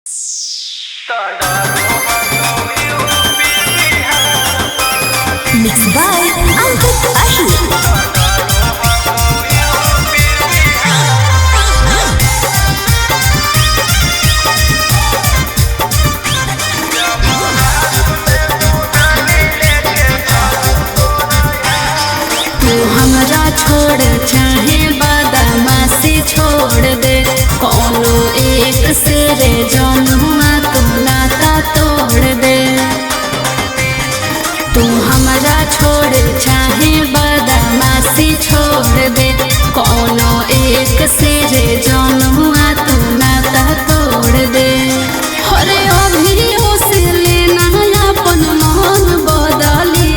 Mixed by Ankit Ahir. हमरा छोड़ चाहे बदमाशी छोड़ दे कोनो एक से रे जनुआ तू नाता तोड़ दे। तू हमरा छोड़ चाहे बदमाशी छोड़ दे कोनो एक से रे जनुआ तू नाता तोड़ दे। अरे अभी से लेना अपन मन बदली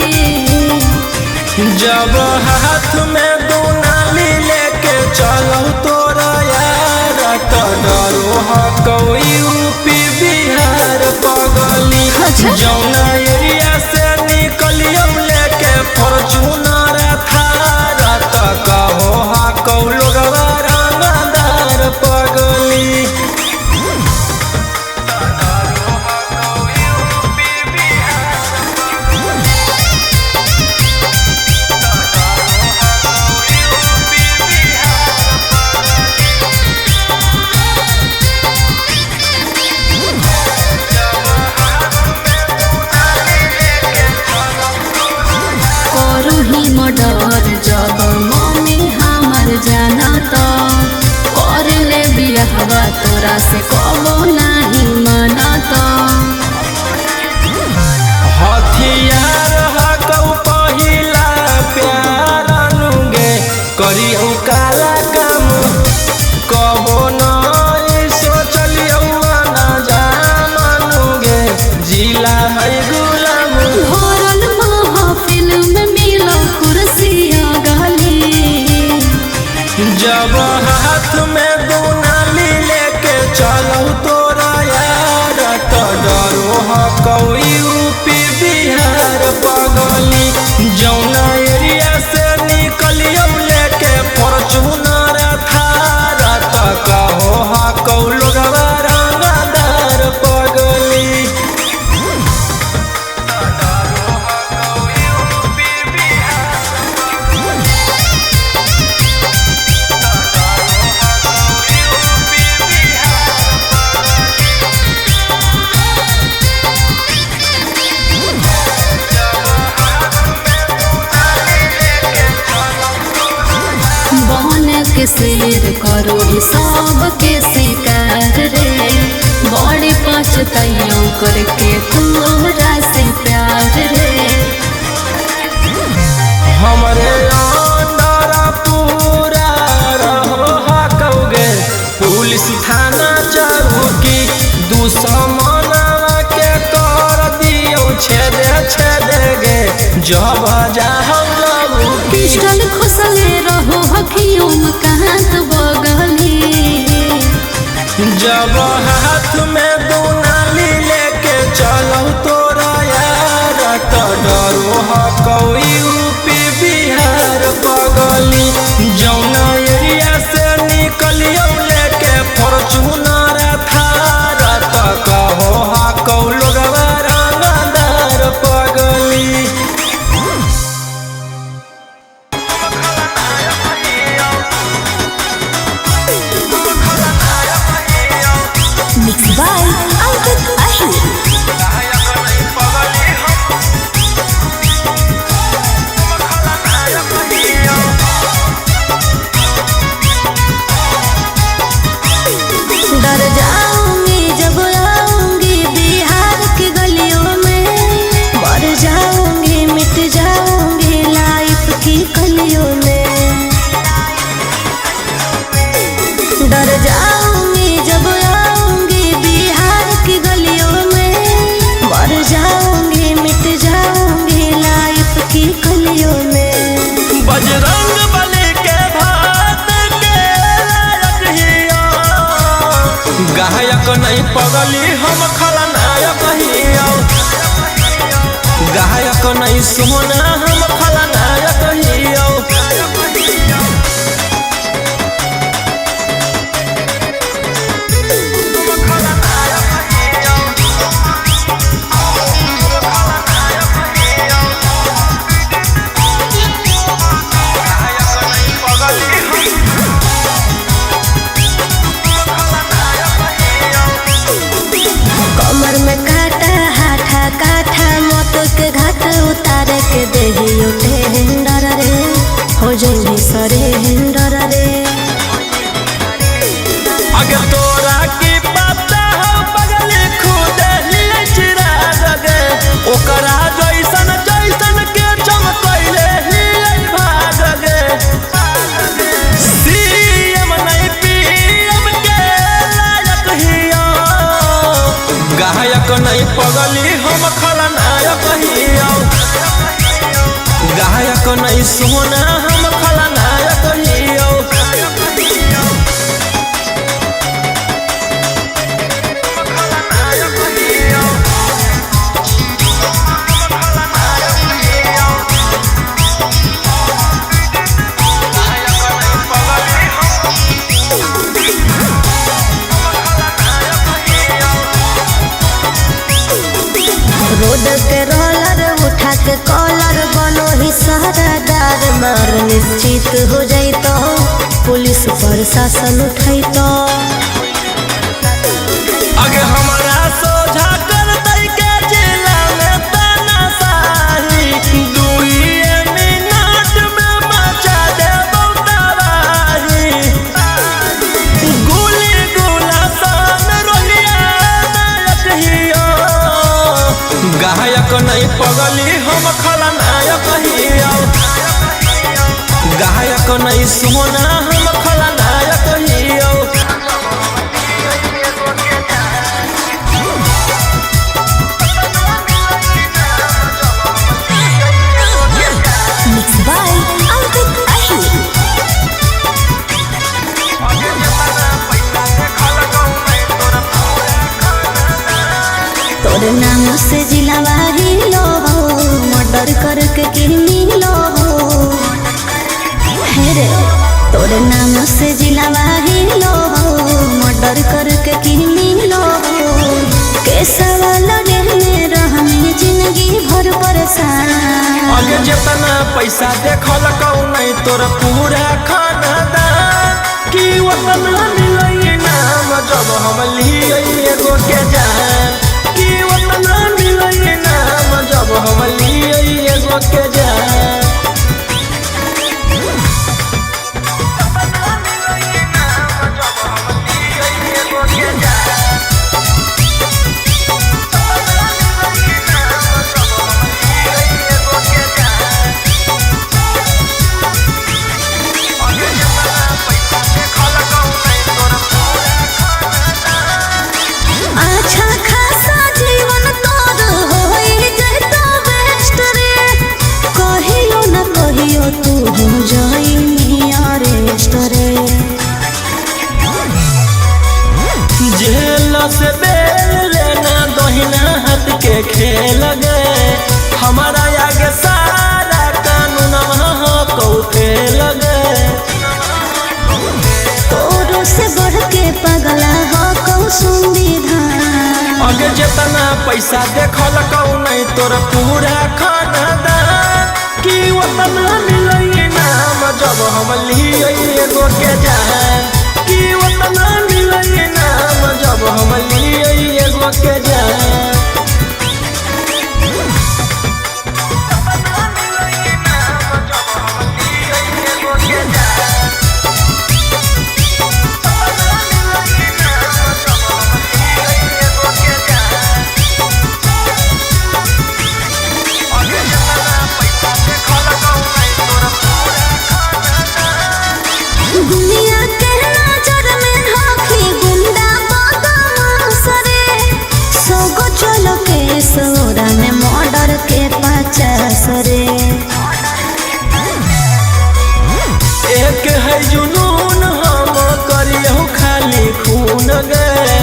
जब हाथ में दो नाली लेके चलो तोरा यार तो डरो हा कोई यूपी बिहार पगली जौना एरिया से निकलियो लेके फॉर्च्यूनर थार तो कहो हा कौ लोगवा रंगदार पगली। डर जब मम्मी हमर जाना तो कर ले बियाहवा तोरा से कबो नहीं मना तो। हथियार हकौ पहिला प्यार अनुगे करियौ काला काम कबो नहीं सोचलियौ ना जानुगे जिला है गुलाम। भरल महफिल में मिलो कुर्सियाँ गली जब हाथ में दो नाली लेके चलो तोरा यार तो डरो हा कोई यूपी बिहार पगली जौना एरिया से निकलियो लेके फॉर्च्यूनर थार तो कहो हा कौ लोगवा रंगदार पगली। के शेर करो सब के शिकार रे बड़ी पछताइयों करके तोरा से प्यार रे। हमरे अंदर पूरा रहो हकौगे पुलिस थाना चौकी दुश्मनवा के कर दियो छेदे गे जब जाहौ लबू पिस्टल खुसले रहो हखियों में कहाँ तो बगली जब हाथ में दो नाली लेके चलो तोरा यार तो डरो हा कोई यूपी बिहार पगली जौना एरिया से निकलियो लेके फॉर्च्यूनर थार तो कहो हा कौ लोगवा रंगदार पगली। Mixed by Ankit Ahir. डर जाऊंगी जब आऊंगी बिहार की गलियों में मर जाऊंगी मिट जाऊंगी लाइफ की कलियों में। डर जाऊंगी जब आऊंगी बिहार की गलियों में मर जाऊंगी मिट जाऊंगी लाइफ की कलियों में। बजरंग बली के भात के लायक हिया गायक नहीं पगली हम खलनायक हिया गायक नहीं सोना हम खलनायक हिया। के रोलर उठा के कॉलर बनो ही सहरादार मार निश्चित हो जाई तो पुलिस प्रशासन उठाई तो आगे हमारा सोझा कर दई के जिला में तनाशाही 2 मिनट में मचा दे तबाही गोली गोला सन रोलिया नायक हियो गायक नहीं पगली हम खलनायक हियो गायक नहीं सोना हम खलनायक हियो Mixed by Ankit Ahir. तोर नाम से जिलावा हिलो मर्डर करके किरमी लो हेरे तोर नाम से जिलावा हिलो मर्डर करके किरमी लो केसवा लड़े में रहमी जिंदगी भर परेशान आगे जितना पैसा देखल कहू नहीं तोर पूरा खानदान कि वतन मिलई नाम जब हम लिए एगो के जान कि वतन मिलई नाम जब हम लिए एगो के जान अच्छा खासा जीवन तोर होई जैतो बेस्ट रे कहियो न कहियो तू हो जाई अरेस्ट रे जेल से बेल लेना दहिना हाथ के खेल गए हमारा आगे सारा कानून को खेल गए तोरो से बढ़ के पगला हो कौ संविधान आगे जितना पैसा देखल कहू नहीं तोर पूरा खानदान कि वतन मिलई नाम जब हम लिए एगो के जान कि वतन मिलई नाम जब हम लिए एगो के जान दुनिया के नजर में हाथी गुंडा बदमाश रे सोगो चलो के सोरा में मर्डर के 50 रे एक है जुनून हम करियो खाली खून गए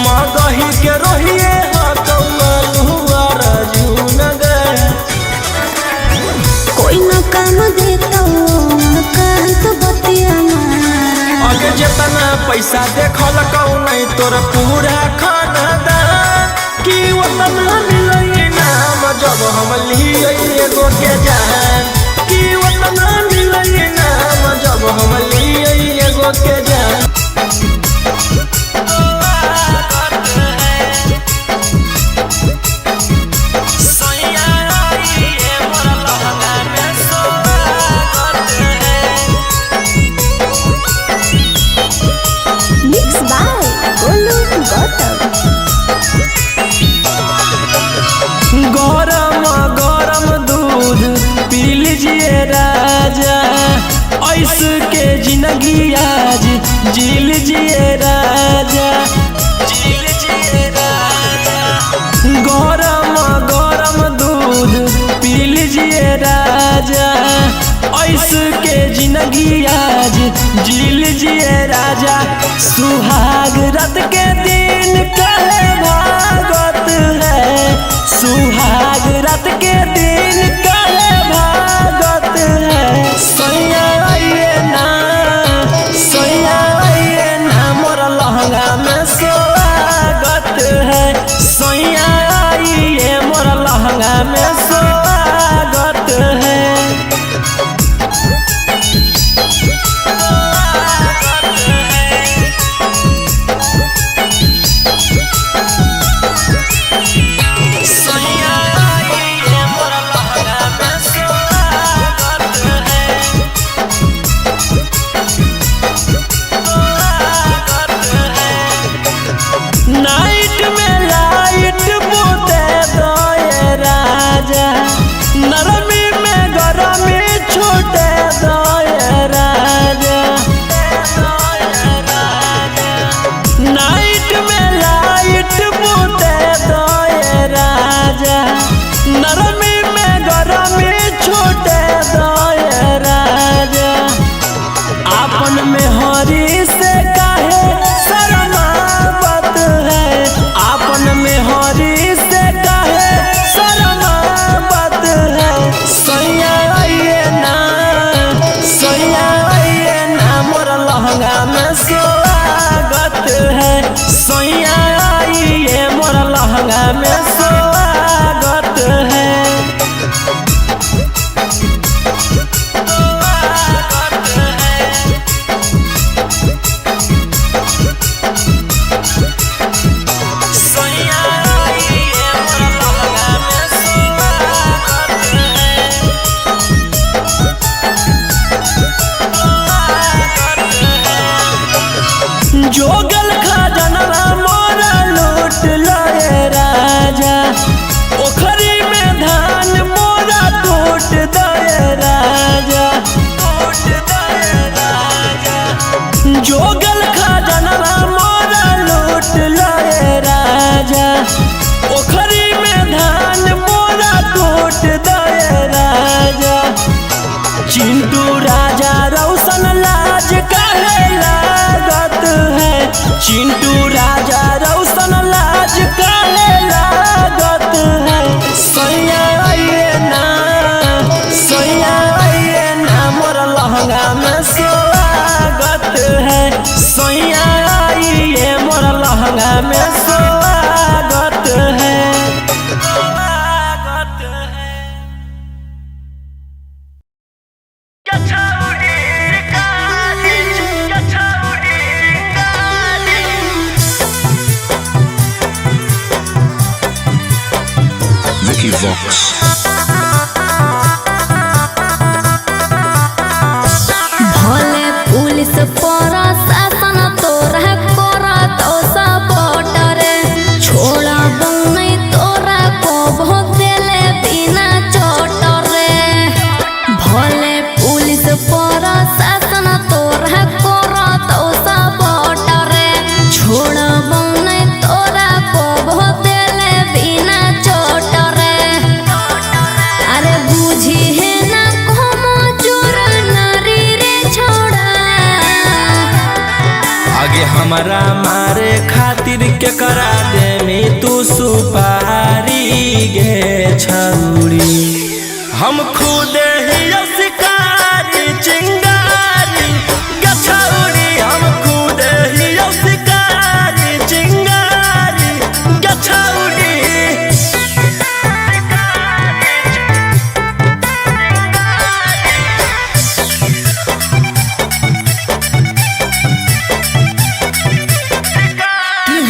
मगही के रोहिए हर जून गए कोई न काम देता कांत बतिया आगे जितना पैसा देखल कहू नहीं तोर पूरा खानदान कि वतन मिलई नाम जब हम लिए एगो के जान कि वतन मिलई नाम जब हम लिए एगो के जान मिक्स बाय गोलू गौतम गरम गरम दूध पी लीजिए राजा ऐस के जिंदगी आज जी लीजिए राजा जी लीजिए राजा गरम गरम दूध पी लीजिए राजा ऐस के जिंदगी आज जी लीजिए राजा सुहाग रात के दिन कहे भागत है सुहाग रात के दिन कहे भागत है सैया आइए ना मोर लहंगा में स्वागत है सैया आइए मोर लहंगा जोगल खजाना मोरा लूट लए राजा, ओखरी में धान मोरा टूट दए राजा, जोगल खजाना मोरा लूट लए राजा, ओखरी में धान मोरा टूट दए राजा। चिंटू राजा रौशन लाज काहे लागत है, चिंटू राजा रौशन लाज काहे लागत है। सैया आइए ना मोर लहंगा में स्वागत है, सैया आइए मोर लहंगा में स्वागत है। Vicky Vox. भले पुलिस प्रशासन तोरा करत सपोर्ट रे, छोड़ा नहीं तोरा को भोगले बिना चोट रे। भले पुलिस प्रशासन तोरा करत सपोर्ट रे, छोड़ा नहीं तोरा को भोगले बिना चोट रे। अरे बुझी है ना como चोर नारी रे छोड़ा। आगे हमारा मारे खातिर के करा दे में तू सुपारी गे छौरी, हम खुद ही शिकारी चिंगारी गछौरी, हम खुद ही शिकारी चिंगारी गछौरी।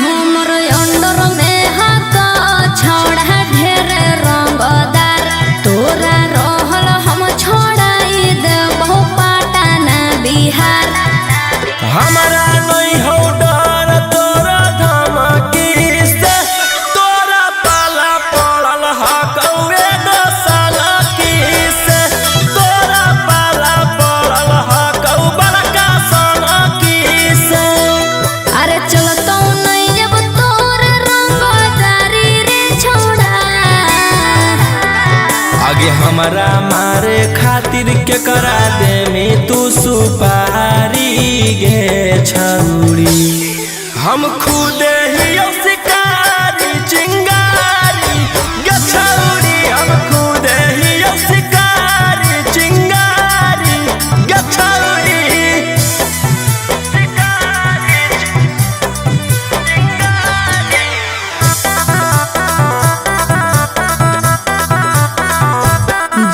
हमर अंडर में हाथ छोड़ा ढेर रंगदार, तोरा रहल हम छोड़ाई देबो पटना बिहार। हमारा नहीं हो डर तोरा धमकी से, तोरा पाला पड़ल हकौए गोसाला की से, तोरा पाला पड़ल हकौ बड़का साला की से। अरे चलतो नहीं जब तोर रंगदारी रे छोड़ा। आगे हमारा मारे खातिर के करा दे में तू सुपारी गे छौरी, हम खुद ही शिकारी चिंगारी गछौरी, हम खुद ही शिकारी चिंगारी गछौरी।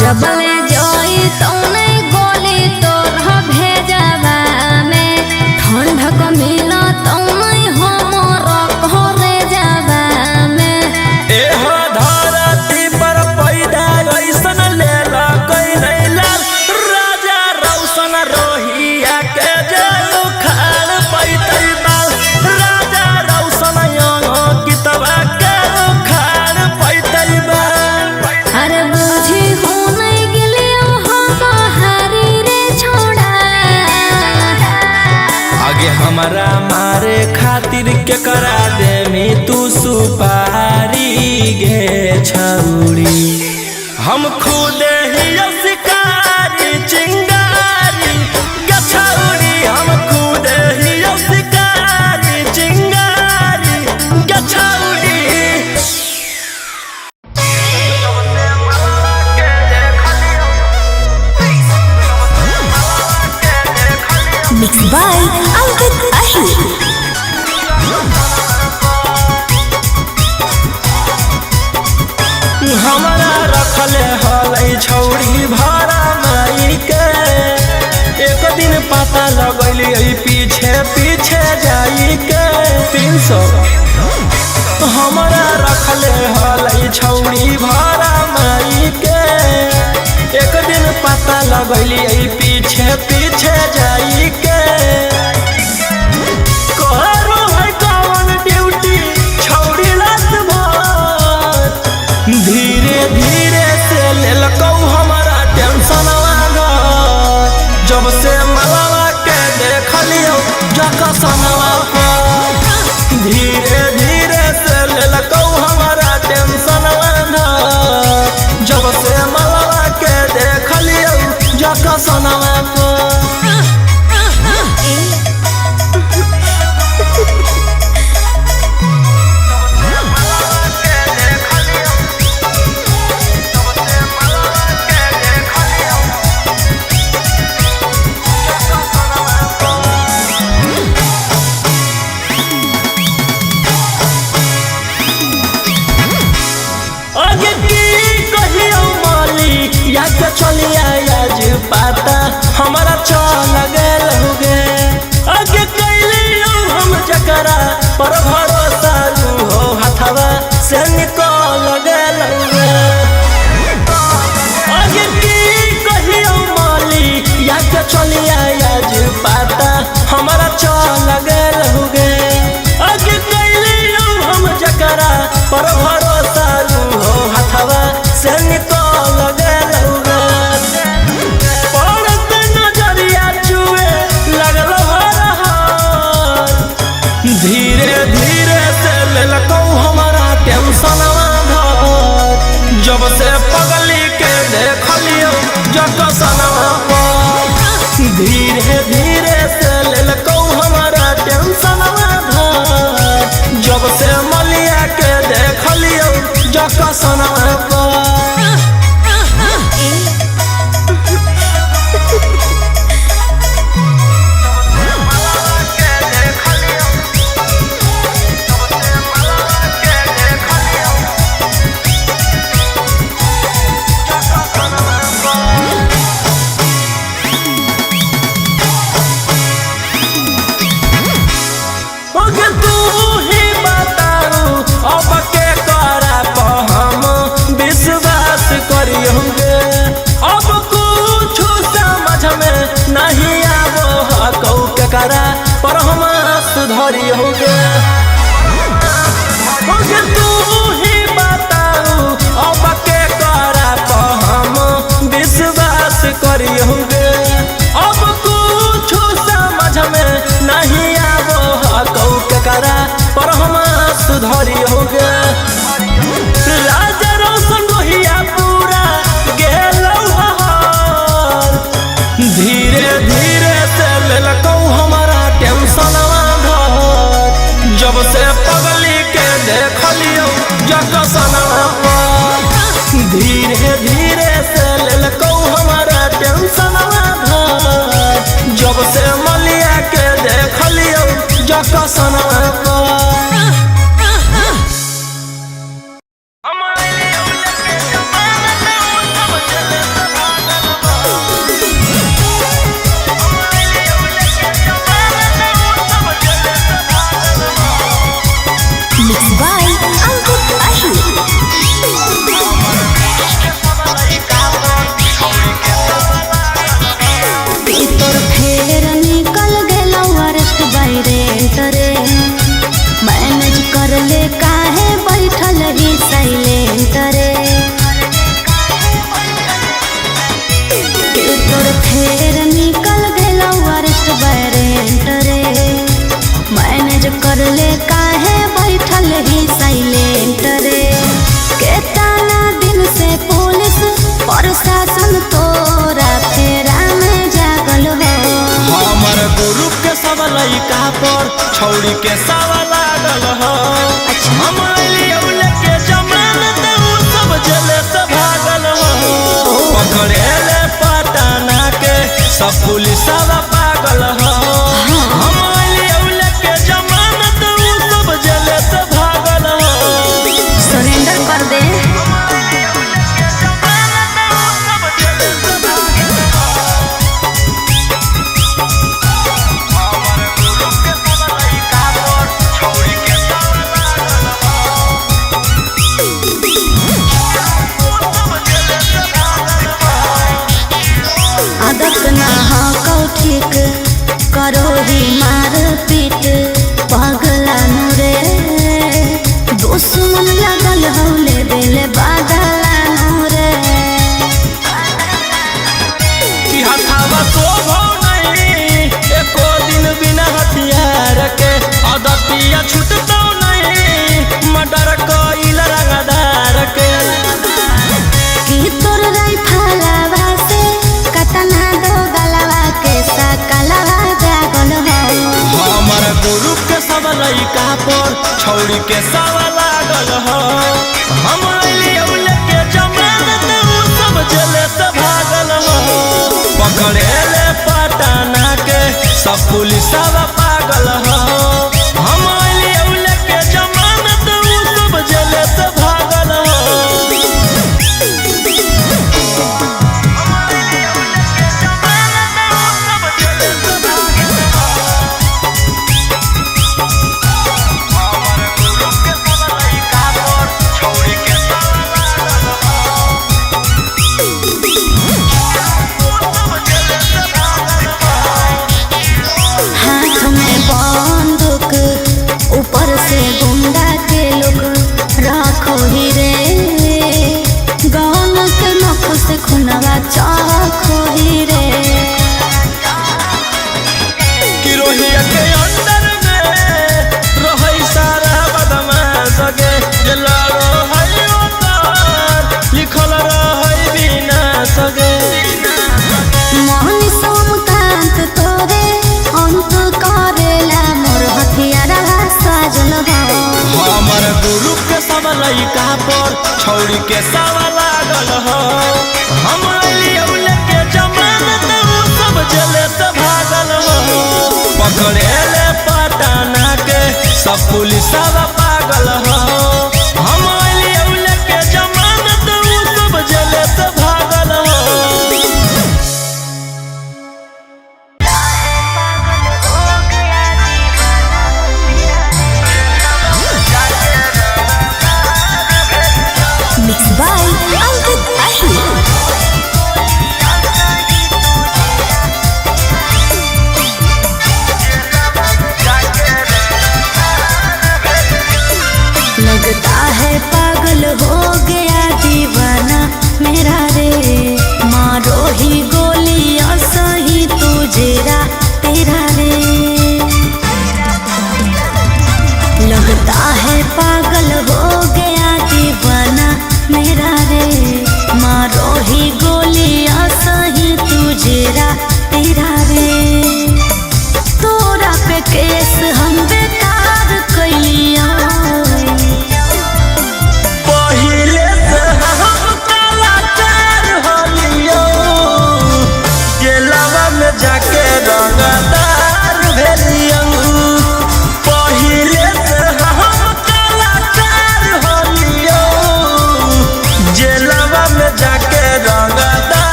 जबले जोई तो नहीं गोली तोर भेजवा में, ठंडक मिला तो नहीं हमर घरे जावा में। एहो धरती पर पैदा ऐसन लेला कोई नहीं लाल, राजा रौशन रोहिया के जेल उखाड़ पैतै बाल, राजा रौशन यंग कितवा के उखाड़ पैतै बाल। अरे बुझी हो नहीं गिलियो हम हारी रे छोड़ा। आगे हमारा मारे खातिर के करा दे में तू सुपारी गे छौरी, हम खुद ही शिकारी चिंगारी गछौरी, हम खुद ही शिकारी चिंगारी गछौरी। Mixed by Ankit Ahir. हमारा रखले हलै छौरी भाड़ा माई के, हमारा चल गेल हुगे आगे कैली हम जकरा पर भरोसा हो हथवा से निकल गेल हुगे आगे की कहियो माली या के चलिया आज पाता हमारा चल गेल हुगे आगे कैली हम जकरा पर भरोसा हो हथवा से निकल गेल हुगे पड़त नजरिया चुए लगल हर धीरे धीरे से लेलकौ हमारा टेंशनवा घर जब से पगली के देखलियो जकसनवा धीरे धीरे से लेलकौ हमारा टेंशनवा घर जब से मलिया के देखलियो जकसनवा तू ही बताऊ अब के करा हम विश्वास करियोगे अब कुछ समझ में नहीं आवो हकौ के करा पर हम सुधरियोगे तू ही बताऊ अब के करा हम विश्वास करियोगे अब कुछ समझ में नहीं आवो हकौ के करा पर हम सुधरियोगे राजा रोशन रोहिया पूरा गेलौ हर धीरे धीरे से लेलकौ हमारा टेंशनवा घर जब से पगली के देखलियो जकसनवा धीरे धीरे से लेलकौ हमारा टेंशनवा घर जब से मलिया के देखलियो जकसनवा Mixed by Ankit Ahi. तोर फेर निकल गेलौ अरेस्ट वारंट रे मैनेज कर ले काहे बैठल ही साइलेंट रे तोर फेर निकल गेलौ अरेस्ट वारंट रे मैनेज कर ले काहे बैठल ही साइलेंट रे केतना दिन से पुलिस प्रशासन तोरा फेरा में जागल हो हमर गुरु के सब लइका पर छौड़ी के सावा लागल हो हम लियौले के जमानत उ सब जेल से भागल हो पकड़ेले पटाना के सब पुलिसवा पागल हो हम लियौले के जमानत उ सब जेल से भागल हो सरेंडर कर दे आदत ना हो ठीक करो ही मार पीट पगला रे दुश्मन लगल हौले दिल बादला रे कि हथावा शोभो नहीं एको दिन बिना हथियार के अदतिया छूटतो नहीं मर्डर कइल रंगदार के कि तोर राइफलवा से कतना दो गलवा के सकलवा जागल हो हमर गुरु के सब लइका पर छौड़ी के सावा लागल हो हम लियौले के जमानत उ सब जेल से भागल हो पकड़ेले पटाना के सब पुलिसवा पागल हो हम लियौले के जमानत उ सब जेल से भागल हो के लड़ो है ओकर लिखल रहे बिना सगे मोहन सोमकांत तोरे अंत करेला मोर हथियार साजल हो हमर गुरु के सब लइका पर छौरी के सब लागल हो हम अइली लेके जमानत उ सब जेले से भागल हो पकड़ेले पटाना के सब पुलिस सब पागल हो हम अइली लेके जमानत उ सब जेले से भागल हो Mixed by Ankit Ahir.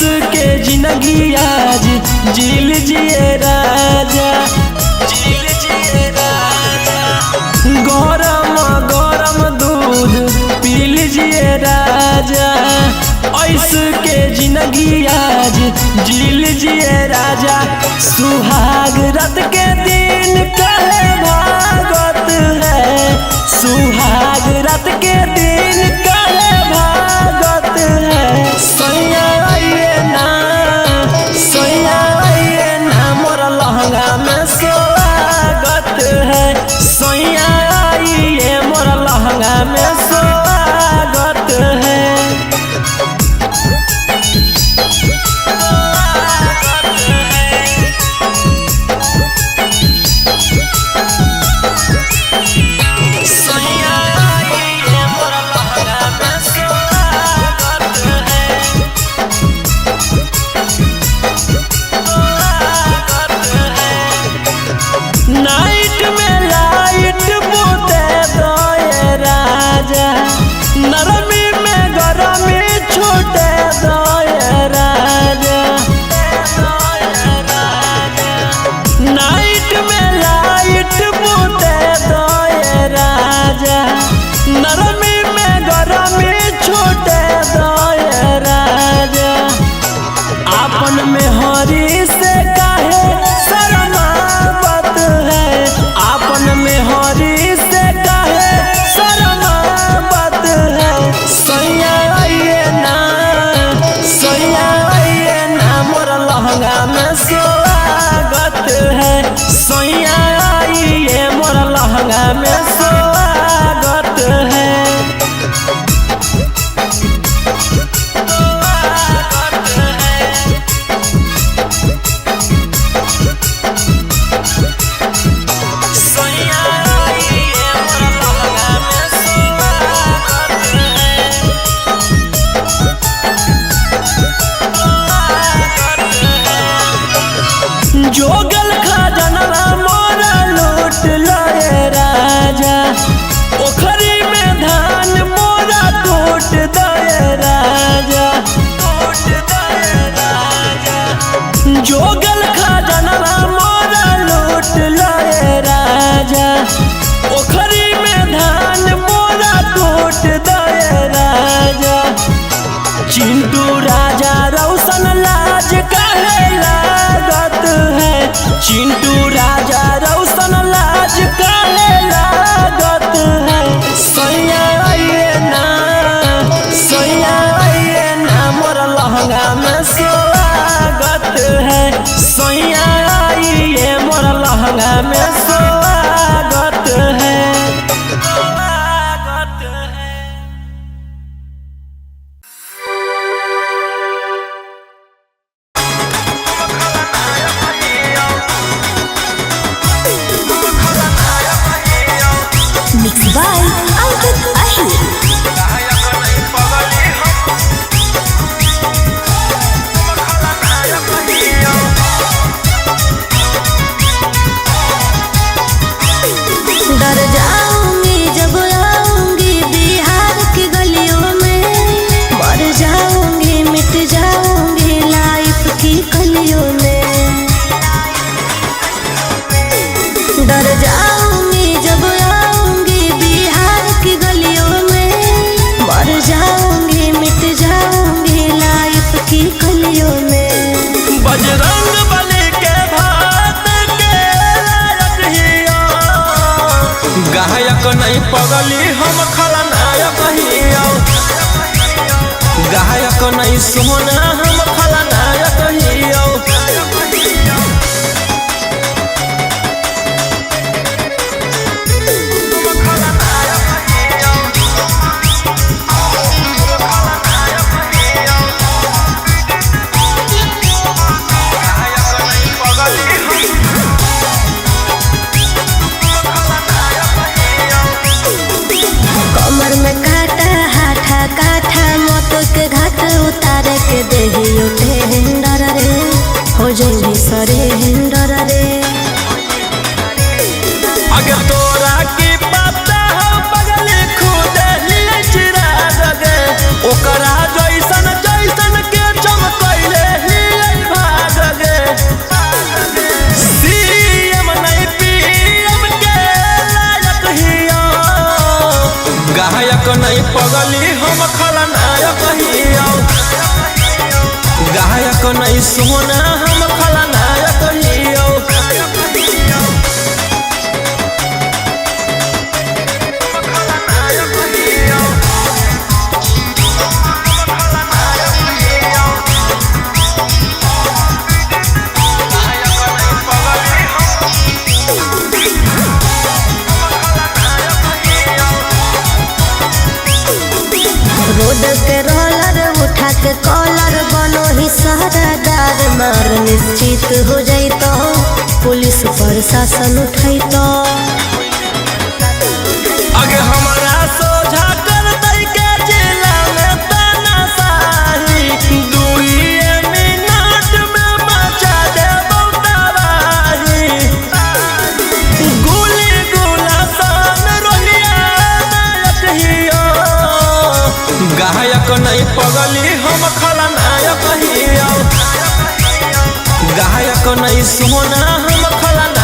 के जिंदगी आज जील जिए राजा, जील जिए राजा। गरम गरम दूध पी लीजिए राजा, ऐसे के जिंदगी आज जील जिए राजा। सुहाग रात के दिन कहे भागत है, सुहाग रात के दिन कहे भागत है। सैया आइए ना, सैया आइए ना, मोर लहंगा में स्वागत है। सैया आइए मोर लहंगा में स्वागत है। नाइट में लाइट बुते दोए राजा, नरमी में गरमी छूटे दोए राजा। नाइट में लाइट बुते दोए राजा, नरमी में गरमी छूटे दोए राजा। आपन में हरी से काहे शरमावत है, आपन में हरी से काहे शरमावत है। सैया आइए ना, सैया आइए ना, मोर लहंगा में स्वागत है। सैया आइए मोर लहंगा में स्वागत है। जोगल खजानवा मोरा लूट लए राजा, ओखरी में धान मोरा टूट दए राजा, टूट दए राजा। जोगल खजानवा मोरा लूट लए राजा, ओखरी में धान मोरा टूट दए राजा। चिंटू राजा रौशन लाज काहे लागत है, चिंटू राजा रौशन लाज काहे लागत है। सैया आइए ना, सैया आइए ना, मोर लहंगा में स्वागत है। सैया आइए मोर लहंगा में स्वागत है। Mixed by Ankit Ahir. डर जाऊंगी जब आऊंगी बिहार की गलियों में, मर जाऊंगी मिट जाऊंगी लाइफ की कलियों में। डर जाऊंगी जब आऊंगी बिहार की गलियों में, मर जाऊंगी मिट जाऊंगी लाइफ की कलियों में। बजरंग बली के भात के लायक हिया, गायक नहीं पगली हम खलनायक हिया, गायक नहीं सोना हम खलनायक हिया। कमर में काटा हाथा काठा मौत के घाट उतार के देही उठे हिंडर रे, हो जल्दी सरे हिंडर रे। अगर तोरा की पता हो पगली खुद ही चिरा दगे, ओकरा जैसन जैसन के चमकैले गायक नहीं सोना हम खलनायक हियो। रोड के रोलर उठा के कॉलर बनो ही सहरादार मार निश्चित हो जाइतो पुलिस प्रशासन उठैतो। अगे हमारा सोझा कर दई के जिला में तानाशाही 2 मिनट में मचा दे तबाही। गोली गोला सन रोहिया नायक हियो। गायक नहीं पगली हम खलनायक हियो। गायक नहीं सोना हम खलनायक